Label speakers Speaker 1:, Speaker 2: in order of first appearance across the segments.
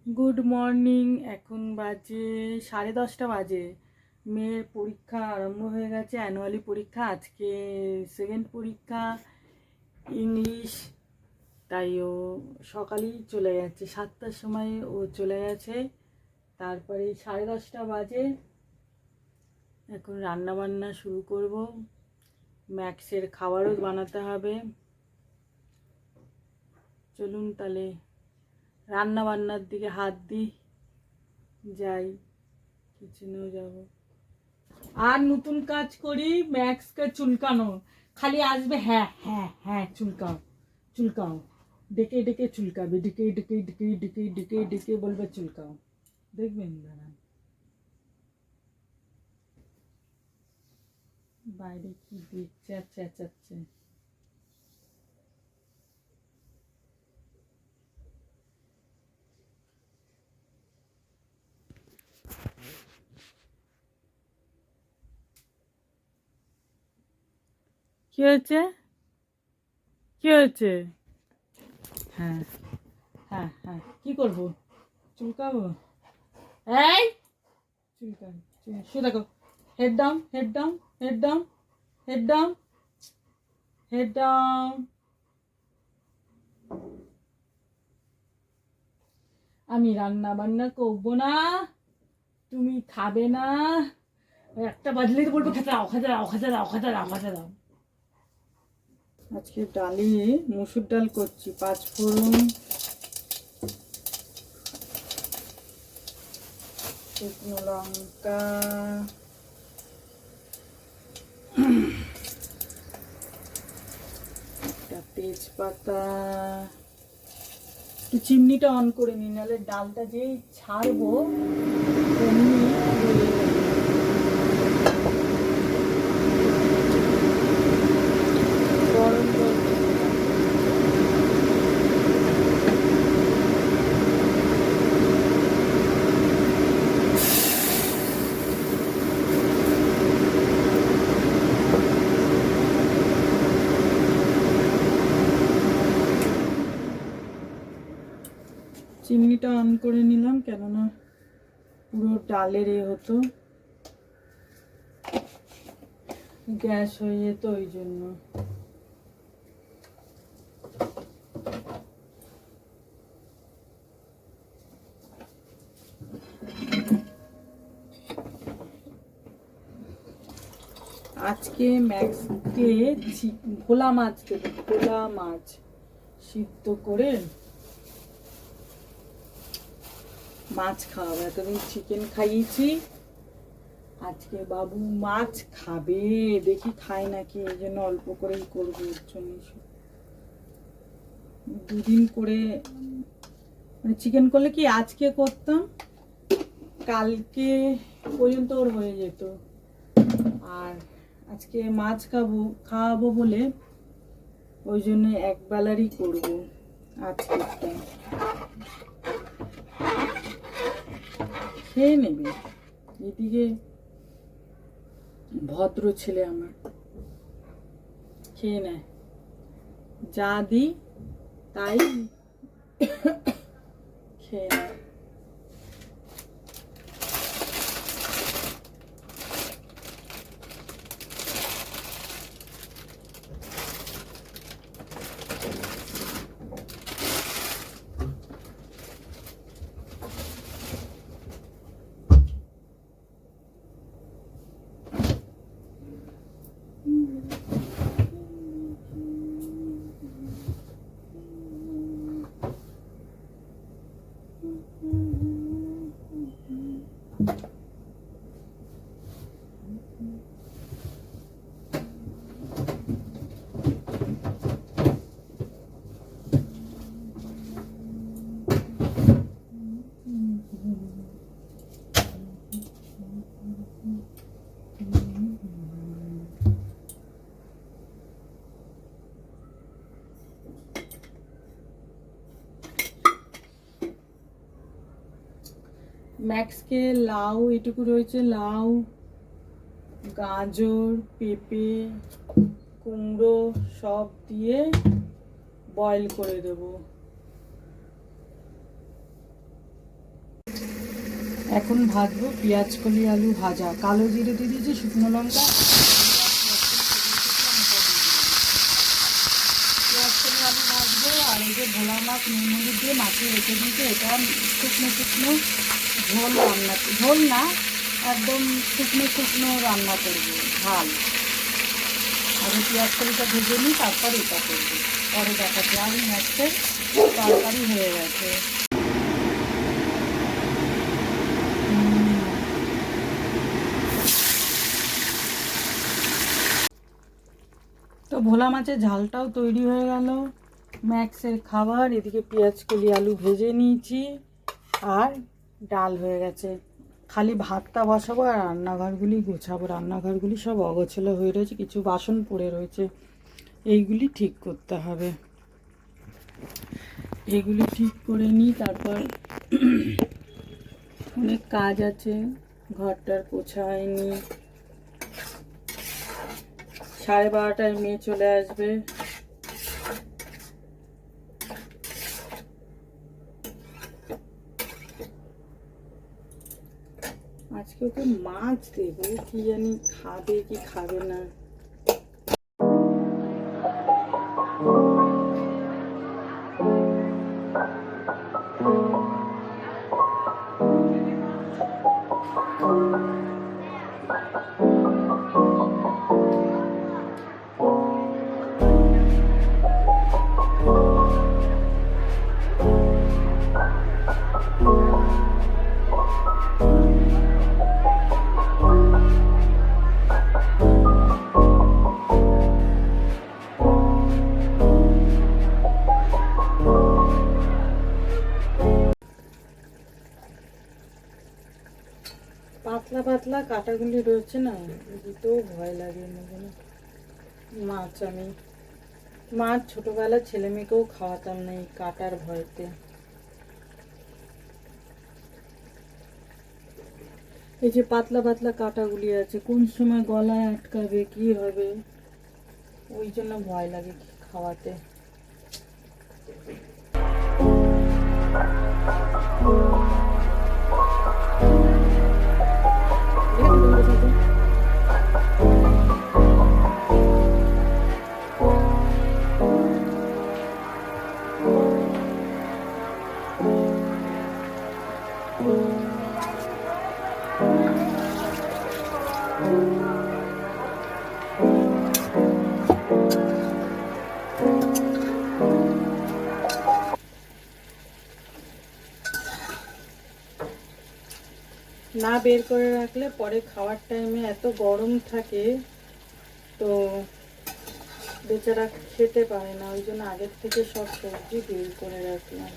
Speaker 1: Good morning. এখন বাজে 10:30 বাজে। মেয়ের পরীক্ষা আরম্ভ হয়ে গেছে, অ্যানুয়ালি পরীক্ষা। আজকে সেকেন্ড পরীক্ষা, ইংলিশ। তাই ও সকালেই চলে গেছে, 7টার সময় ও চলে গেছে। তারপরে 10:30 বাজে, এখন রান্না বান্না শুরু করব। ম্যাক্সের খাবারও বানাতে হবে। চলুন তাহলে রান্না বান্নার দিকে হাত দিই, যাই, কিচেনেও যাব। আর নতুন কাজ করি, ম্যাক্সকে চুলকানো। খালি আসবে হ্যাঁ হ্যাঁ হ্যাঁ, চুলকাও চুলকাও, ডেকে ডেকে চুলকাবে, ডেকে ডেকে ডেকে ডেকে ডেকে ডেকে বলবে চুলকাও। দেখবেন দাঁড়ান, বাইরে কি দেখছে আর চেঁচাচ্ছে। কি হয়েছে? কি হয়েছে? হ্যাঁ হ্যাঁ হ্যাঁ, কি করবো? চুলকাবো? এই চুলকান, শুয়ে দেখো। Head down, head down, head down, head down, head down. আমি রান্না বান্না করবো না, তুমি খাবে না। একটা বাজলেই তো বলবো খেতে দাও, খেতে দাও, খেতে দাও, খেতে দাও, খেতে দাও। আজকে ডালি মসুর ডাল করছি, 5 ফোড়ন, শুকনো লঙ্কা, একটা তেজপাতা। একটু চিমনিটা অন করে নি, নাহলে ডালটা যেই ছাড়বো অমনি হয়ে যাবে। গরম জল দিয়ে দিলাম। চিমনিটা অন করে নিলাম, কেননা পুরো ডালের হতো, গ্যাস হয়ে যেত, ওই জন্য। আজকে ম্যাক্সকে ভোলা মাছ দেবো, ভোলা মাছ সিদ্ধ করে মাছ খাওয়াবো। এতদিন চিকেন খাইয়েছি, আজকে বাবু মাছ খাবে। দেখি খায় নাকি, এই জন্য অল্প করেই করবো ওর জন্য। দুদিন করে, মানে চিকেন করলে কি আজকে করতাম, কালকে পর্যন্ত ওর হয়ে যেত। আর আজকে মাছ খাওয়াবো বলে ওই জন্য একবেলারই করবো আজকে। খেয়ে নেবে, এদিকে ভদ্র ছেলে আমার, খেয়ে নেয়, যা দিই তাই খেয়ে নেয়। ম্যাক্সকে লাউ এটুকু রয়েছে, লাউ, গাজর, পেঁপে, কুমড়ো সব দিয়ে বয়েল করে দেবো। এখন ভাজবো পেঁয়াজ কলি আলু ভাজা, কালো জিরে দিয়ে দিয়েছি, শুকনো লঙ্কা, পেঁয়াজ কলি আলু ভাজবো। আর এই যে ভোলা মাছ নুন হলুদ দিয়ে মাছে রেখে দিয়েছে, এটা শুকনো শুকনো ঝোল রান্না, ঝোল না একদম শুকনো শুকনো রান্না করবো, ঝাল। আগে পেঁয়াজ কলিটা ভেজে নিই, তারপর এটা করবো, পরে দেখাচ্ছি। আর মাছের তরকারি হয়ে গেছে। তো ভোলা মাছের ঝালটাও তৈরি হয়ে গেল, ম্যাক্সের খাবার। এদিকে পেঁয়াজ কলি আলু ভেজে নিয়েছি, আর ডাল হয়ে গেছে। খালি ভাতটা বসাবো আর রান্নাঘরগুলি গোছাবো। রান্নাঘরগুলি সব অগোছালো হয়ে রয়েছে, কিছু বাসন পড়ে রয়েছে, এইগুলি ঠিক করতে হবে। এগুলি ঠিক করে নিই, তারপর অনেক কাজ আছে, ঘরটার পোছা হয়নি। 12:30টায় মেয়ে চলে আসবে। আজকে ওকে মাছ দেবো, কি জানি খাবে কি খাবে না। পাতলা পাতলা কাটাগুলি রয়েছে না, দিতেও ভয় লাগে। মাছ আমি মাছ ছোটবেলায় ছেলে মেয়েকেও খাওয়াতাম না এই কাটার ভয়তে। এই যে পাতলা পাতলা কাটাগুলি আছে, কোন সময় গলায় আটকাবে কি হবে, ওই জন্য ভয় লাগে খাওয়াতে। না বের করে রাখলে পরে খাওয়ার টাইমে এত গরম থাকে, তো বেচারা খেতে পারে না, ওই জন্য আগের থেকে সব সবজি বের করে রাখলাম।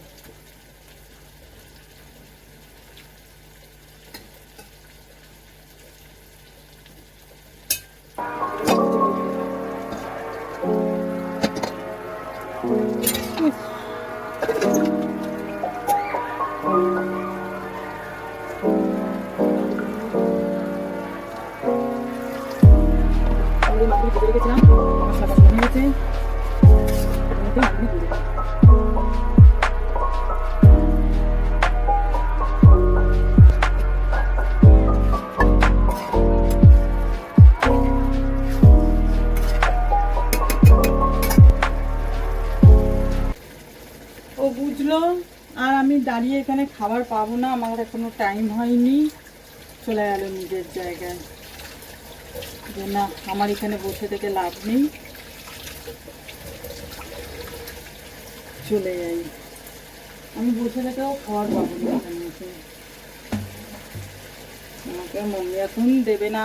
Speaker 1: ও বুঝলো, আর আমি দাঁড়িয়ে এখানে খাবার পাবো না, আমার এখনো টাইম হয়নি, চলে গেল নিজের জায়গায়। যে না, আমার এখানে বসে থেকে লাভ নেই, চলে যাই। আমি বসে থেকেও খাবার পাবো না এখানে এসে। আমাকে মম্মি এখন দেবে না।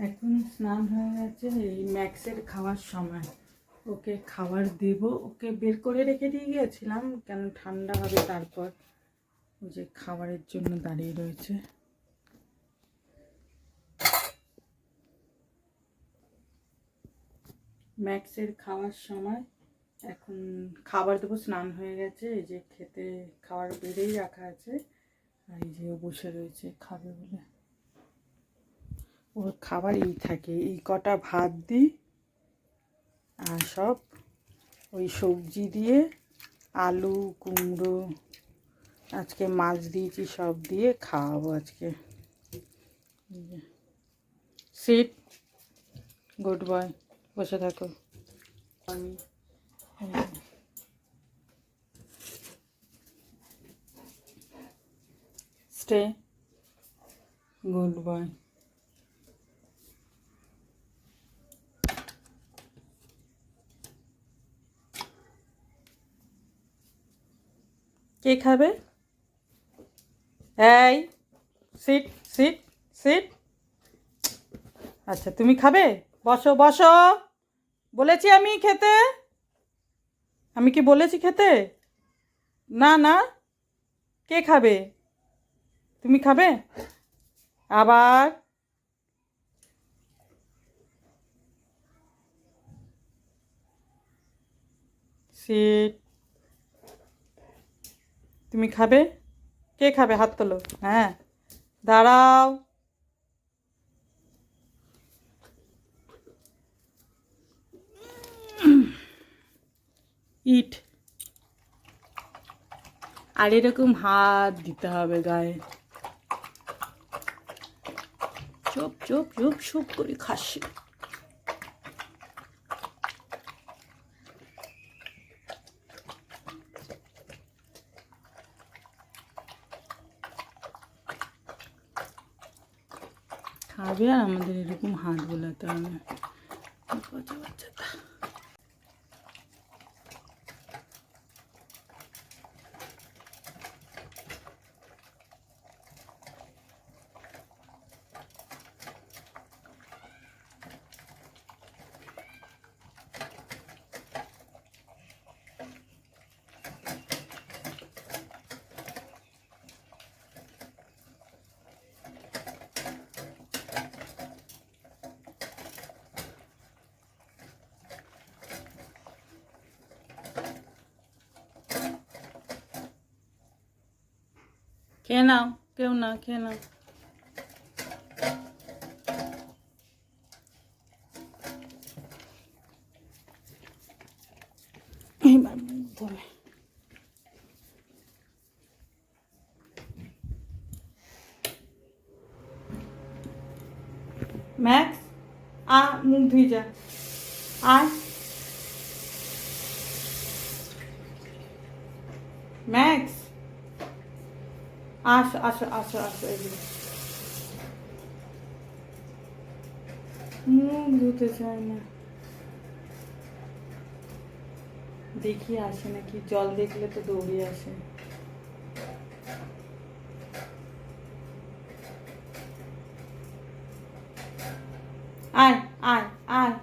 Speaker 1: এখন স্নান হয়ে গেছে, এই ম্যাক্সের খাওয়ার সময় ওকে খাবার দেব। ওকে বের করে রেখে দিয়ে গিয়েছিলাম, কেন ঠান্ডা হবে তারপর। ওই যে খাবারের জন্য দাঁড়িয়ে রয়েছে। ম্যাক্সের খাওয়ার সময়, এখন খাবার দেবো, স্নান হয়ে গেছে, এই যে খেতে খাবার বেড়েই রাখা আছে, আর এই যে ও বসে রয়েছে খাবে বলে। ওর খাবার এই থাকে, এই কটা ভাত দিই আর সব ওই সবজি দিয়ে, আলু কুমড়ো, আজকে মাছ দিয়েছি, সব দিয়ে খাওয়াবো আজকে। সিট, গুড বয়, বসে থাকো। আমি স্টে, গুড বয়। কে খাবে? এই সিট সিট সিট। আচ্ছা তুমি খাবে, বসো বসো। বলেছি আমি খেতে, আমি কি বলেছি খেতে? না না, কে খাবে? তুমি খাবে? আবার সিট। তুমি খাবে? কে খাবে? হাত তোলো। হ্যাঁ, দাঁড়াও। ইট। আর এরকম হাত দিতে হবে গায়ে। চুপ চুপ চুপ চুপ করে খাসি। খাবে আর আমাদের এরকম হাত বোলাতে হবে। বাচ্চাটা খেয়ে নাও, কেউ না, খেয়ে নাও। এইবার ধরে ম্যাক্স, মুখ ধুই যা, আয়। ম্যাক্স, আসো আসো আসো আসো, এগুলো মুখ ধুতে চায় না। দেখি আসে নাকি, জল দেখলে তো দৌড়ে আসে। আয় আয় আয়,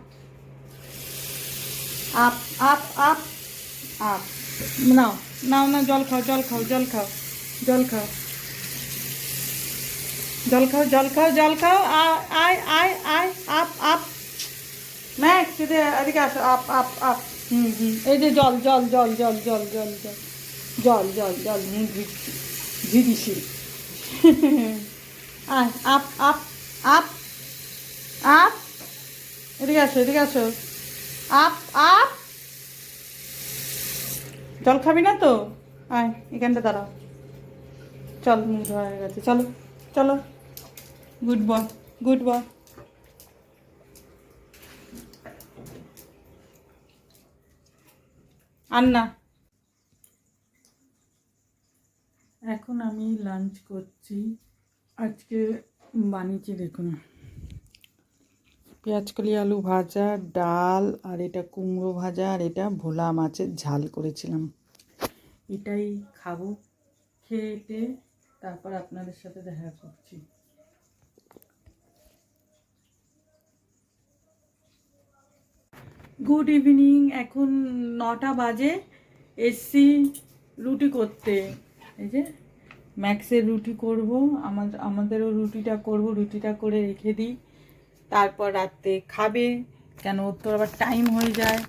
Speaker 1: আপ আপ আপ আপ। নাও নাও না, জল খাও জল খাও জল খাও জল খাও জল খাও জল খাও জল খাও। আয় আয় আয়, আপ আপ। ম্যাক্স, এদিকে আসো, আপ আপ আপ। এই যে জল জল জল জল জল জল জল জল জল জল মুখ ধুচ্ছি, ঝিরিসি। আয়, আপ আপ আপ আপ। এদিকে আসো এদিকে আসো, আপ আপ। জল খাবি না তো? আয় এখানটা দাঁড়াও। চল, মুখ ধোয়া হয়ে গেছে, চলো চলো। Good boy, good boy. আর না, এখন আমি লাঞ্চ করছি। আজকে বানিয়েছি দেখুন, পেঁয়াজকলি আলু ভাজা, ডাল, আর এটা কুমড়ো ভাজা, আর এটা ভোলা মাছের ঝাল করেছিলাম। এটাই খাবো, খেয়ে তারপর আপনাদের সাথে দেখা করছি। গুড ইভিনিং, এখন 9টা বাজে। এসছি রুটি করতে, এই যে ম্যাক্সের রুটি করব, আমাদেরও রুটিটা করব, রুটিটা করে রেখে দিই, তারপর রাতে খাবে, কেন ওর তো আবার টাইম হয়ে যায়,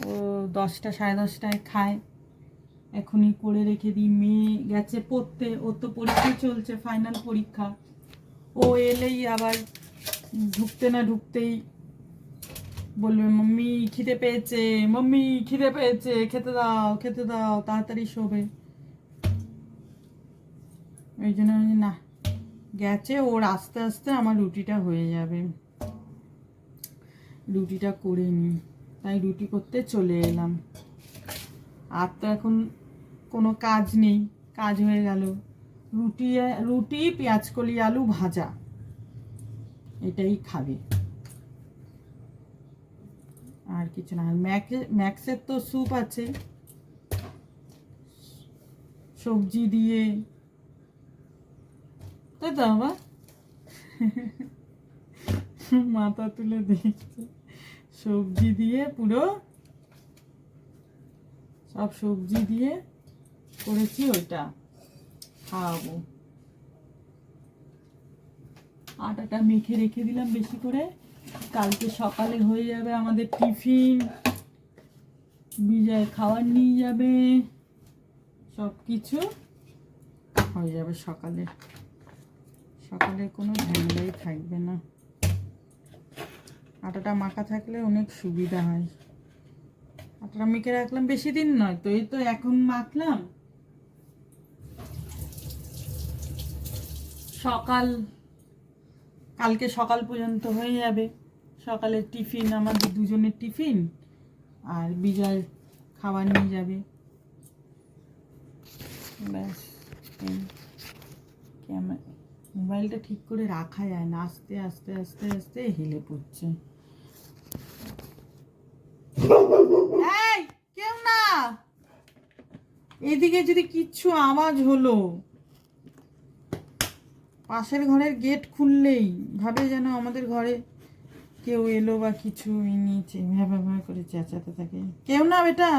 Speaker 1: ও 10টা 10:30টায় খায়, এখনই করে রেখে দিই। মেয়ে গেছে পড়তে, ওর তো পরীক্ষা চলছে, ফাইনাল পরীক্ষা, ও এলেই আবার ঢুকতে না ঢুকতেই বলবে মাম্মি খিদে পেয়েছে, মাম্মি খিদে পেয়েছে, খেতে দাও খেতে দাও, তাড়াতাড়ি শোবে। ওই জন্য না, গেছে, ওর আস্তে আস্তে আমার রুটিটা হয়ে যাবে, রুটিটা করে নিই, তাই রুটি করতে চলে এলাম। আর তো এখন কোনো কাজ নেই, কাজ হয়ে গেল, রুটি রুটি পেঁয়াজকলি আলু ভাজা, এটাই খাবে, আর কিছু না। ম্যাক্সের তো স্যুপ আছে সবজি দিয়ে, তাই তো বাবা মাথা তুলে দেখছে, সবজি দিয়ে পুরো সব সবজি দিয়ে করেছি, ওইটা খাওয়াবো। আটাটা মেখে রেখে দিলাম বেশি করে, কালকে সকালে হয়ে যাবে আমাদের টিফিন, বিজয় খাবার নিয়ে যাবে, সব কিছু হয়ে যাবে সকালে, সকালে কোনো ঝামেলাই থাকবে না। আটাটা মাখা থাকলে অনেক সুবিধা হয়। আটাটা মেখে রাখলাম, বেশি দিন নয় তো, এই তো এখন মাখলাম, কালকে সকাল পর্যন্ত হয়ে যাবে। সকালের টিফিন, আমাদের দুজনের টিফিন, আর বিজয় খাবার নিয়ে যাবে, ব্যাস। মোবাইলটা ঠিক করে রাখা যায় না, আস্তে আস্তে আস্তে আস্তে হেলে পড়ছে। এই কেউ না, এদিকে যদি কিচ্ছু আওয়াজ হলো, পাশের ঘরের গেট খুললেই ভাবে যেন আমাদের ঘরে কেউ এলো বা কিছু নিয়েছে, ভ্যাঁ করে চেঁচাতে থাকে। কেউ না বেটা,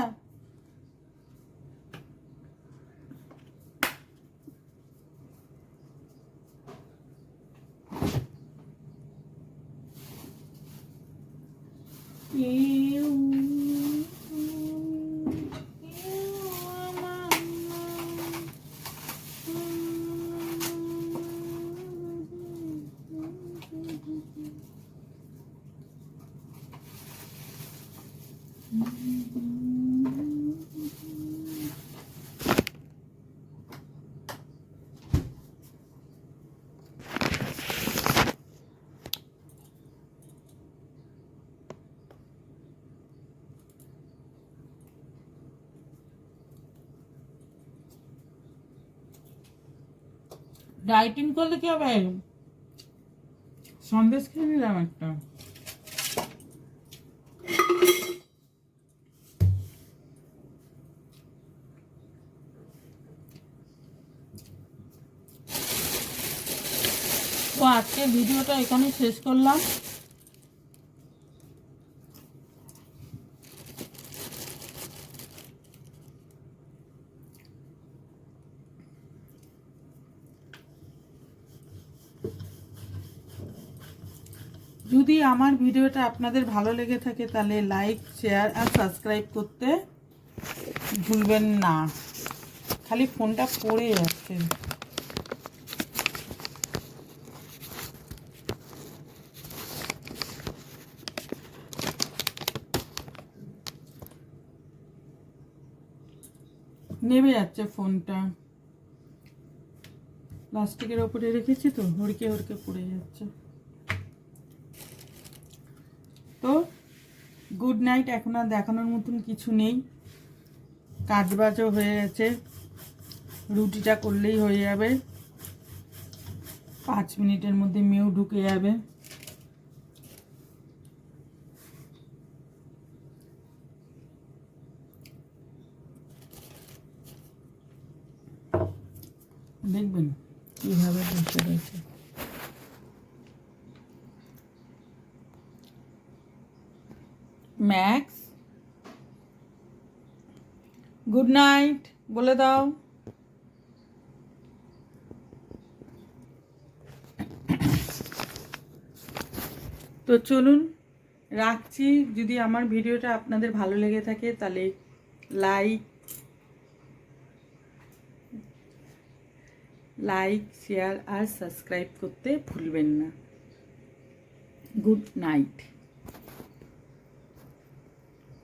Speaker 1: ডাইটিং করলে কি হবে, সন্দেশ খেয়ে নিলাম একটা। তো আজকে ভিডিওটা এখানে শেষ করলাম। যদি আমার ভিডিওটা আপনাদের ভালো লেগে থাকে তাহলে লাইক, শেয়ার আর সাবস্ক্রাইব করতে ভুলবেন না। খালি ফোনটা পড়ে যাচ্ছে। নেমে যাচ্ছে ফোনটা, প্লাস্টিকের ওপরে রেখেছি তো, হড়কে হড়কে পড়ে যাচ্ছে। তো গুড নাইট, এখন আর দেখানোর মতন কিছু নেই, কাজবাজও হয়ে গেছে, রুটিটা করলেই হয়ে যাবে, 5 মিনিটের মধ্যে মেয়েও ঢুকে যাবে। দেখবেন কিভাবে বসে রয়েছে। ম্যাক্স গুড নাইট বলে দাও। তো চলুন রাখছি। যদি আমার ভিডিওটা আপনাদের ভালো লেগে থাকে তাহলে লাইক শেয়ার আর সাবস্ক্রাইব করতে ভুলবেন না। Good night.